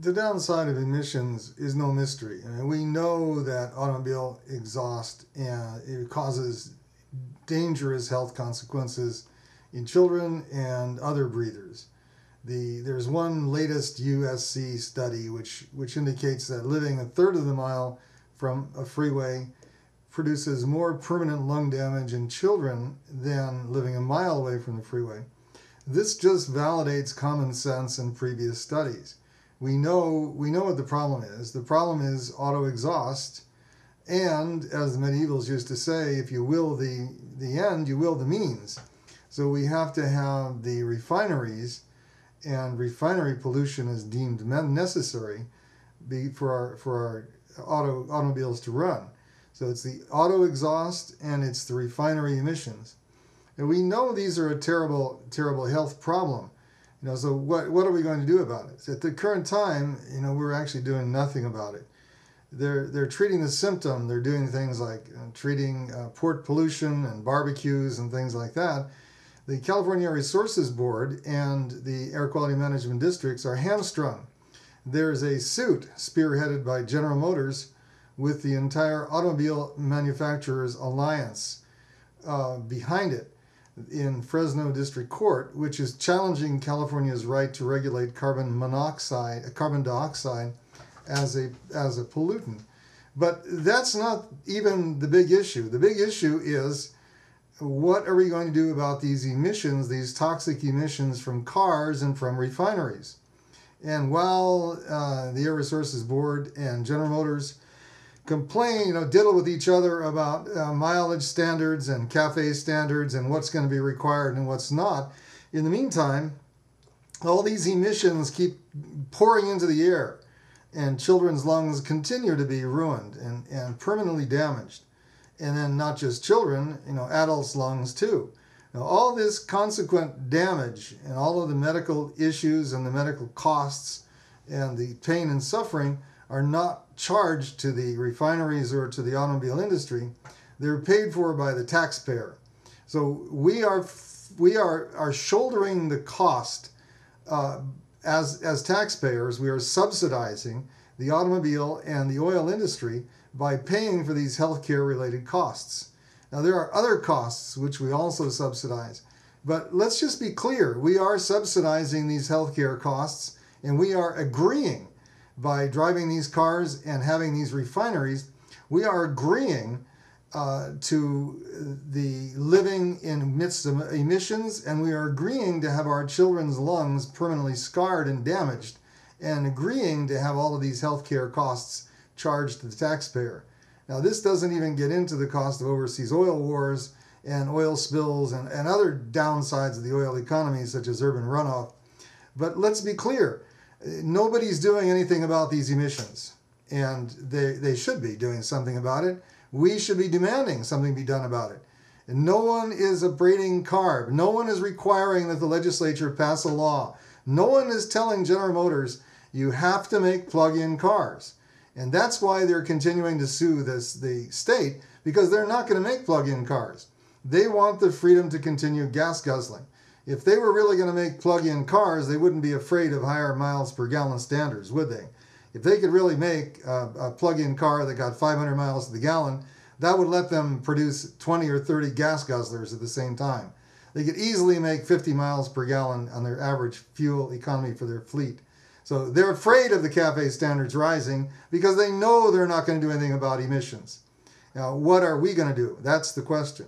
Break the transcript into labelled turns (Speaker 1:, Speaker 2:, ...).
Speaker 1: The downside of emissions is no mystery. I mean, we know that automobile exhaust it causes dangerous health consequences in children and other breathers. There's one latest USC study which indicates that living a third of the mile from a freeway produces more permanent lung damage in children than living a mile away from the freeway. This just validates common sense and previous studies. We know what the problem is. The problem is auto exhaust, and as the medievals used to say, if you will the end, you will the means. So we have to have the refineries, and refinery pollution is deemed necessary for our automobiles to run. So it's the auto exhaust and it's the refinery emissions. And we know these are a terrible, terrible health problem. So what are we going to do about it? At the current time, we're actually doing nothing about it. They're treating the symptom. They're doing things like treating port pollution and barbecues and things like that. The California Air Resources Board and the Air Quality Management Districts are hamstrung. There's a suit spearheaded by General Motors with the entire Automobile Manufacturers Alliance behind it in Fresno District Court, which is challenging California's right to regulate carbon dioxide as a pollutant. But that's not even the big issue. The big issue is, what are we going to do about these emissions, these toxic emissions from cars and from refineries? And while the Air Resources Board and General Motors complain, diddle with each other about mileage standards and CAFE standards and what's going to be required and what's not, in the meantime, all these emissions keep pouring into the air, and children's lungs continue to be ruined and permanently damaged. And then not just children, adults' lungs too. Now, all this consequent damage and all of the medical issues and the medical costs and the pain and suffering are not charged to the refineries or to the automobile industry. They're paid for by the taxpayer. So we are shouldering the cost as taxpayers. We are subsidizing the automobile and the oil industry by paying for these healthcare related costs. Now, there are other costs which we also subsidize, but let's just be clear. We are subsidizing these healthcare costs, and we are agreeing by driving these cars and having these refineries, we are agreeing to the living in midst of emissions, and we are agreeing to have our children's lungs permanently scarred and damaged, and agreeing to have all of these healthcare costs charged to the taxpayer. Now, this doesn't even get into the cost of overseas oil wars and oil spills and other downsides of the oil economy, such as urban runoff. But let's be clear, nobody's doing anything about these emissions, and they should be doing something about it. We should be demanding something be done about it. And no one is upbraiding CARB. No one is requiring that the legislature pass a law. No one is telling General Motors, you have to make plug-in cars. And that's why they're continuing to sue the state, because they're not going to make plug-in cars. They want the freedom to continue gas guzzling. If they were really going to make plug-in cars, they wouldn't be afraid of higher miles per gallon standards, would they? If they could really make a plug-in car that got 500 miles to the gallon, that would let them produce 20 or 30 gas guzzlers at the same time. They could easily make 50 miles per gallon on their average fuel economy for their fleet. So they're afraid of the CAFE standards rising because they know they're not going to do anything about emissions. Now, what are we going to do? That's the question.